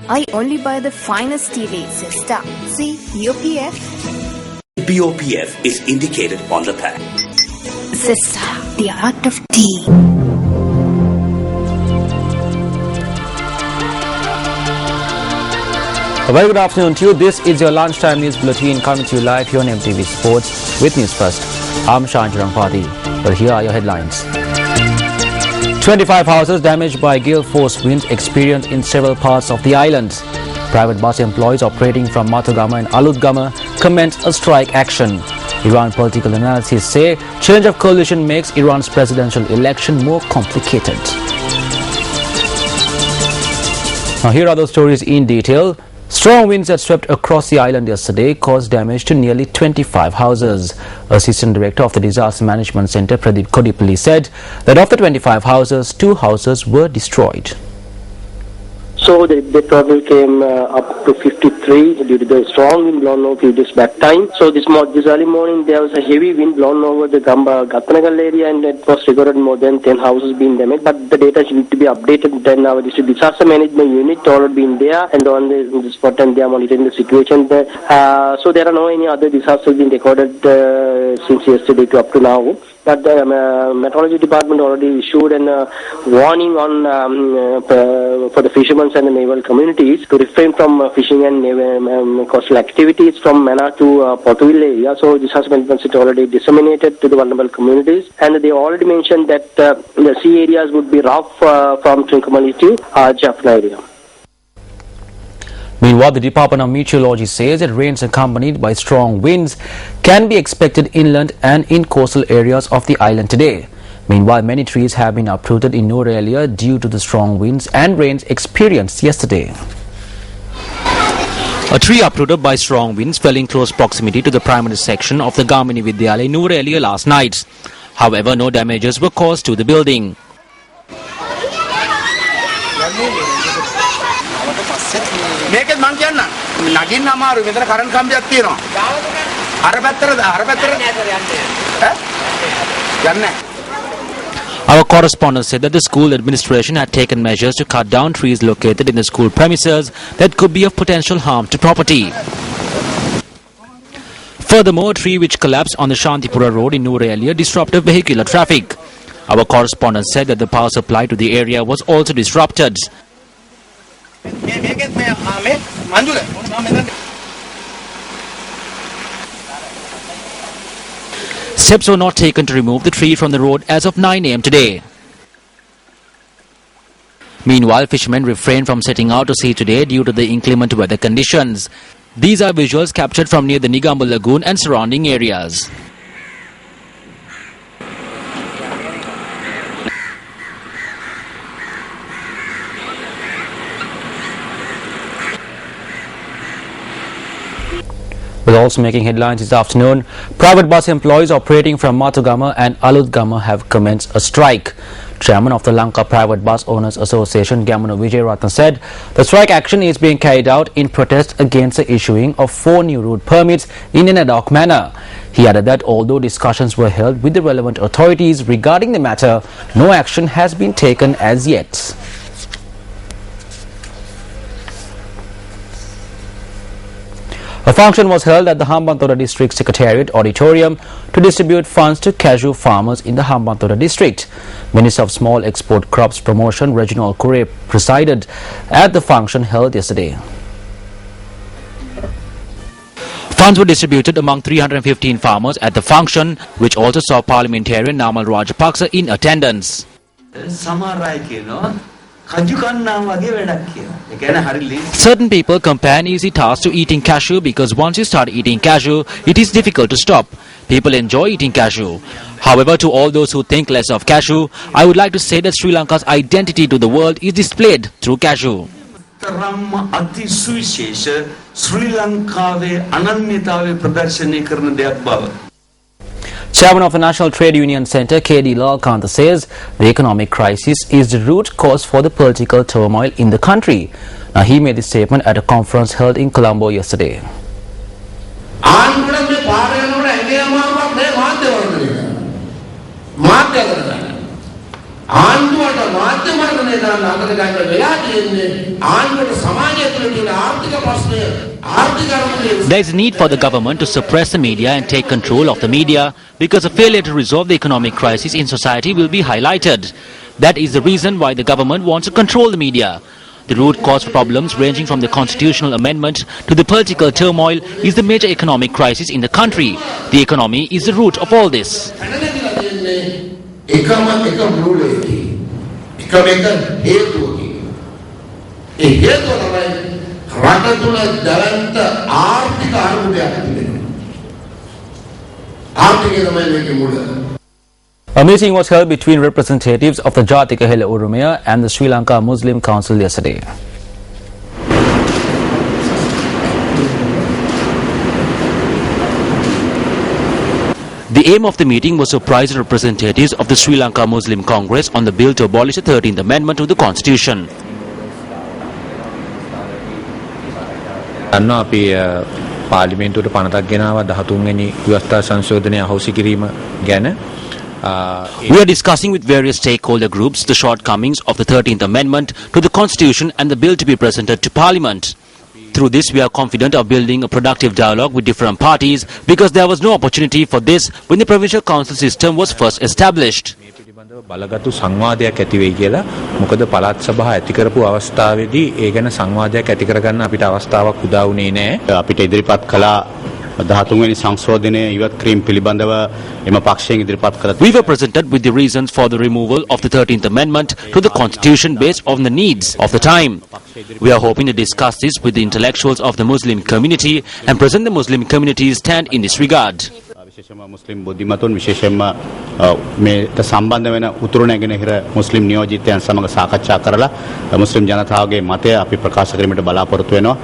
I only buy the finest tea leaves, sister. See, UPF. BOPF is indicated on the pack. Sister, the art of tea. A very good afternoon to you. This is your lunchtime news bulletin coming to you live here on Mtv Sports with News First. I'm Shanjarang Padi. But here are your headlines. 25 houses damaged by gale force winds experienced in several parts of the island. Private bus employees operating from Matugama and Alutgama commenced a strike action. Iran political analysts say change of coalition makes Iran's presidential election more complicated. Now here are those stories in detail. Strong winds that swept across the island yesterday caused damage to nearly 25 houses. Assistant Director of the Disaster Management Centre, Pradeep Kodipalli, said that of the 25 houses, 2 houses were destroyed. So the total came up to 53 due to the strong wind blown over few days back time. So this early morning there was a heavy wind blown over the Gatanagal area, and it was recorded more than 10 houses being damaged. But the data need to be updated. Then our district disaster management unit already been there and on the spot, and they are monitoring the situation there. So there are no any other disasters being recorded since yesterday to up to now. But the meteorology department already issued a warning on for the fishermen and the naval communities to refrain from fishing and coastal activities from Mannar to Portugal area. So this has been already disseminated to the vulnerable communities, and they already mentioned that the sea areas would be rough from Trincomalee to Jaffna area. Meanwhile, the Department of Meteorology says that rains accompanied by strong winds can be expected inland and in coastal areas of the island today. Meanwhile, many trees have been uprooted in Norelia due to the strong winds and rains experienced yesterday. A tree uprooted by strong winds fell in close proximity to the primary section of the Gamini Vidyalaya in Norelia last night. However, no damages were caused to the building. Our correspondent said that the school administration had taken measures to cut down trees located in the school premises that could be of potential harm to property. Furthermore, a tree which collapsed on the Shantipura road in Norelia disrupted vehicular traffic. Our correspondent said that the power supply to the area was also disrupted. Steps were not taken to remove the tree from the road as of 9 a.m. today. Meanwhile, fishermen refrained from setting out to sea today due to the inclement weather conditions. These are visuals captured from near the Nigambu Lagoon and surrounding areas. We're also making headlines this afternoon. Private bus employees operating from Matugama and Alutgama have commenced a strike. Chairman of the Lanka Private Bus Owners Association, Gamano Vijayratna, said the strike action is being carried out in protest against the issuing of 4 new route permits in an ad hoc manner. He added that although discussions were held with the relevant authorities regarding the matter, no action has been taken as yet. A function was held at the Hambantota District Secretariat Auditorium to distribute funds to cashew farmers in the Hambantota district. Minister of Small Export Crops Promotion Reginald Kure presided at the function held yesterday. Funds were distributed among 315 farmers at the function, which also saw parliamentarian Namal Rajapaksa in attendance. Certain people compare an easy task to eating cashew because once you start eating cashew, it is difficult to stop. People enjoy eating cashew. However, to all those who think less of cashew, I would like to say that Sri Lanka's identity to the world is displayed through cashew. Chairman of the National Trade Union Centre, K.D. Lalkantha, says the economic crisis is the root cause for the political turmoil in the country. Now, he made this statement at a conference held in Colombo yesterday. There is a need for the government to suppress the media and take control of the media because a failure to resolve the economic crisis in society will be highlighted. That is the reason why the government wants to control the media. The root cause for problems ranging from the constitutional amendment to the political turmoil is the major economic crisis in the country. The economy is the root of all this. A meeting was held between representatives of the Jatika Hela Urumaya and the Sri Lanka Muslim Council yesterday. The aim of the meeting was to apprise representatives of the Sri Lanka Muslim Congress on the bill to abolish the 13th Amendment to the Constitution. පාර්ලිමේන්තුවට පනතක් ගෙනාවා 13 වෙනි ව්‍යවස්ථා සංශෝධනය අහෝසි කිරීම ගැන. We are discussing with various stakeholder groups the shortcomings of the 13th Amendment to the Constitution and the bill to be presented to Parliament. Through this, we are confident of building a productive dialogue with different parties because there was no opportunity for this when the provincial council system was first established. බලගතු සංවාදයක් ඇති වෙයි කියලා. මොකද පළාත් සභා ඇති කරපු අවස්ථාවේදී ඒ ගැන සංවාදයක් ඇති කරගන්න අපිට අවස්ථාවක් උදා වුණේ නැහැ. අපිට ඉදිරිපත් කළා 13 වෙනි සංශෝධනය ඉවත් කිරීම පිළිබඳව එම පක්ෂයෙන් ඉදිරිපත් කළ. We were presented with the reasons for the removal of the 13th Amendment to the Constitution based on the needs of the time. We are hoping to discuss this with the intellectuals of the Muslim community and present the Muslim community's stand in this regard. විශේෂයෙන්ම මුස්ලිම් බුද්ධිමතුන් විශේෂයෙන්ම මේට සම්බන්ධ වෙන උතුරු නැගෙනහිර මුස්ලිම් නියෝජිතයන් සමග සාකච්ඡා කරලා මුස්ලිම් ජනතාවගේ මතය අපි ප්‍රකාශ කිරීමට බලාපොරොත්තු වෙනවා.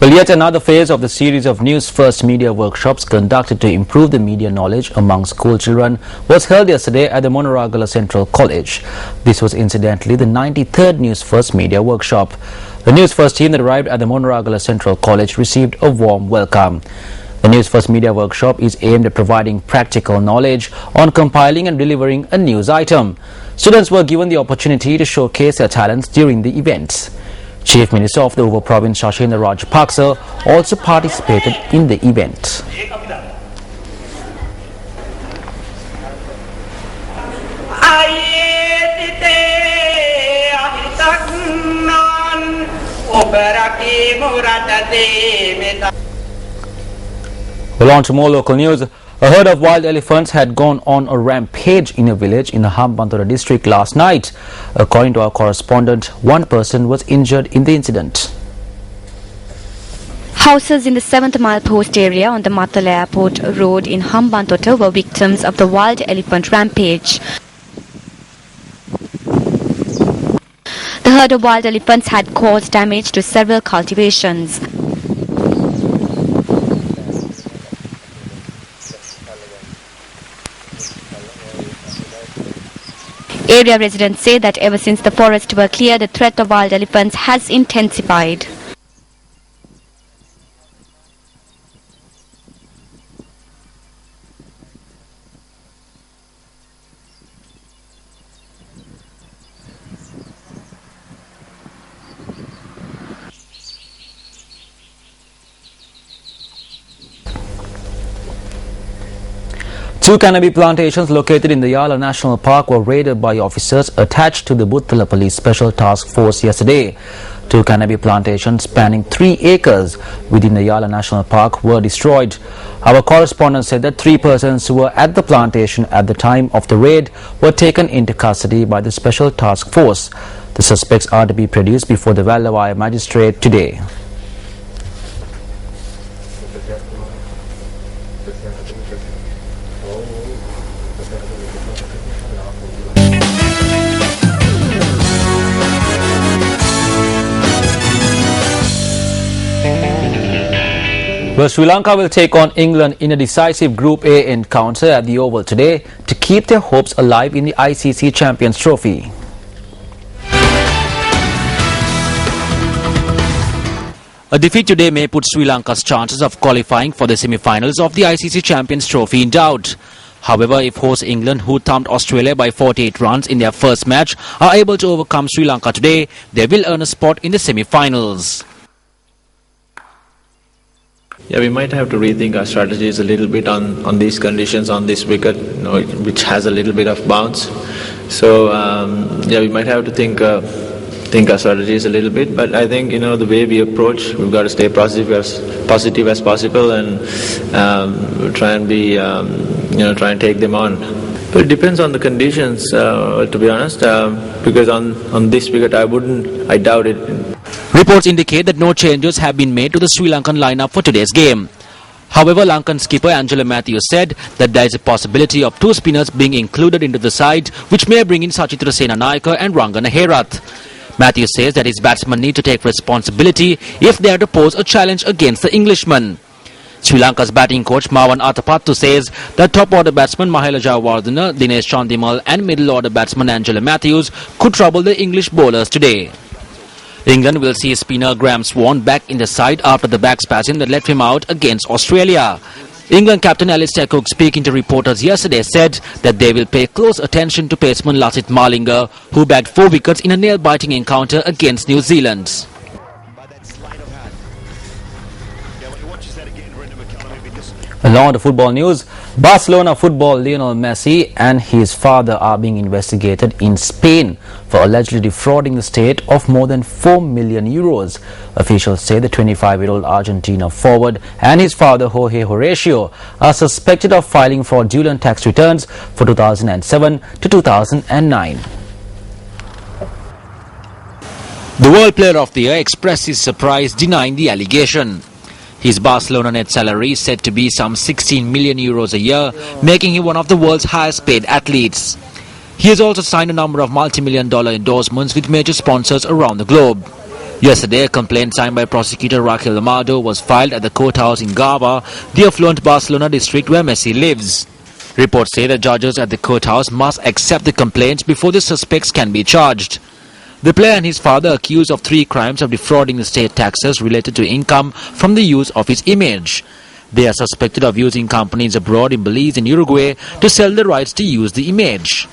Well, yet another phase of the series of News First media workshops conducted to improve the media knowledge among school children was held yesterday at the Monoragala Central College. This was incidentally the 93rd News First media workshop. The News First team that arrived at the Monoragala Central College received a warm welcome. The News First media workshop is aimed at providing practical knowledge on compiling and delivering a news item. Students were given the opportunity to showcase their talents during the events. Chief Minister of the Uva Province Shashendra Rajapaksa also participated in the event. Well, on to more local news. A herd of wild elephants had gone on a rampage in a village in the Hambantota district last night. According to our correspondent, one person was injured in the incident. Houses in the 7th mile post area on the Matala Airport Road in Hambantota were victims of the wild elephant rampage. The herd of wild elephants had caused damage to several cultivations. Area residents say that ever since the forests were cleared, the threat of wild elephants has intensified. Two cannabis plantations located in the Yala National Park were raided by officers attached to the Buttala Police Special Task Force yesterday. Two cannabis plantations spanning 3 acres within the Yala National Park were destroyed. Our correspondent said that 3 persons who were at the plantation at the time of the raid were taken into custody by the Special Task Force. The suspects are to be produced before the Vallawai magistrate today. Well, Sri Lanka will take on England in a decisive Group A encounter at the Oval today to keep their hopes alive in the ICC Champions Trophy. A defeat today may put Sri Lanka's chances of qualifying for the semi-finals of the ICC Champions Trophy in doubt. However, if host England, who thumped Australia by 48 runs in their first match, are able to overcome Sri Lanka today, they will earn a spot in the semi-finals. Yeah, we might have to rethink our strategies a little bit on these conditions, on this wicket, which has a little bit of bounce. So, yeah, we might have to think our strategies a little bit. But I think, the way we approach, we've got to stay positive as possible and try and be, try and take them on. But it depends on the conditions, to be honest, because on this wicket, I doubt it. Reports indicate that no changes have been made to the Sri Lankan lineup for today's game. However, Lankan skipper Angela Matthews said that there is a possibility of two spinners being included into the side, which may bring in Sachitra Senanayake and Rangana Herath. Matthews says that his batsmen need to take responsibility if they are to pose a challenge against the Englishman. Sri Lanka's batting coach Marwan Atapattu says that top-order batsman Mahela Jayawardene, Dinesh Chandimal and middle-order batsman Angela Matthews could trouble the English bowlers today. England will see spinner Graham Swan back in the side after the back spasm that left him out against Australia. England captain Alistair Cook, speaking to reporters yesterday, said that they will pay close attention to paceman Lasith Malinga, who bagged 4 wickets in a nail-biting encounter against New Zealand. Along with the football news, Barcelona football Lionel Messi and his father are being investigated in Spain for allegedly defrauding the state of more than 4 million euros. Officials say the 25-year-old Argentina forward and his father Jorge Horacio are suspected of filing fraudulent tax returns for 2007 to 2009. The World Player of the Year expressed his surprise denying the allegation. His Barcelona net salary is said to be some 16 million euros a year, making him one of the world's highest paid athletes. He has also signed a number of multi-million-dollar endorsements with major sponsors around the globe. Yesterday, a complaint signed by prosecutor Raquel Amado was filed at the courthouse in Garba, the affluent Barcelona district where Messi lives. Reports say the judges at the courthouse must accept the complaints before the suspects can be charged. The player and his father are accused of 3 crimes of defrauding the state taxes related to income from the use of his image. They are suspected of using companies abroad in Belize and Uruguay to sell the rights to use the image.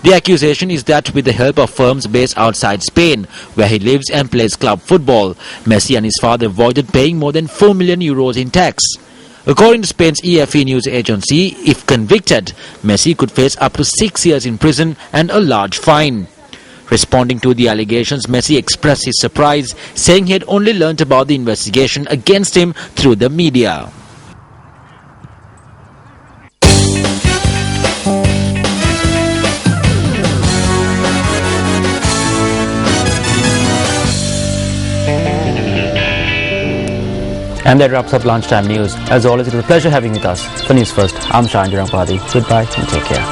The accusation is that with the help of firms based outside Spain, where he lives and plays club football, Messi and his father avoided paying more than 4 million euros in tax. According to Spain's EFE news agency, if convicted, Messi could face up to 6 years in prison and a large fine. Responding to the allegations, Messi expressed his surprise, saying he had only learnt about the investigation against him through the media. And that wraps up Lunchtime News. As always, it was a pleasure having you with us. For News First, I'm Shanjurang Padi. Goodbye and take care.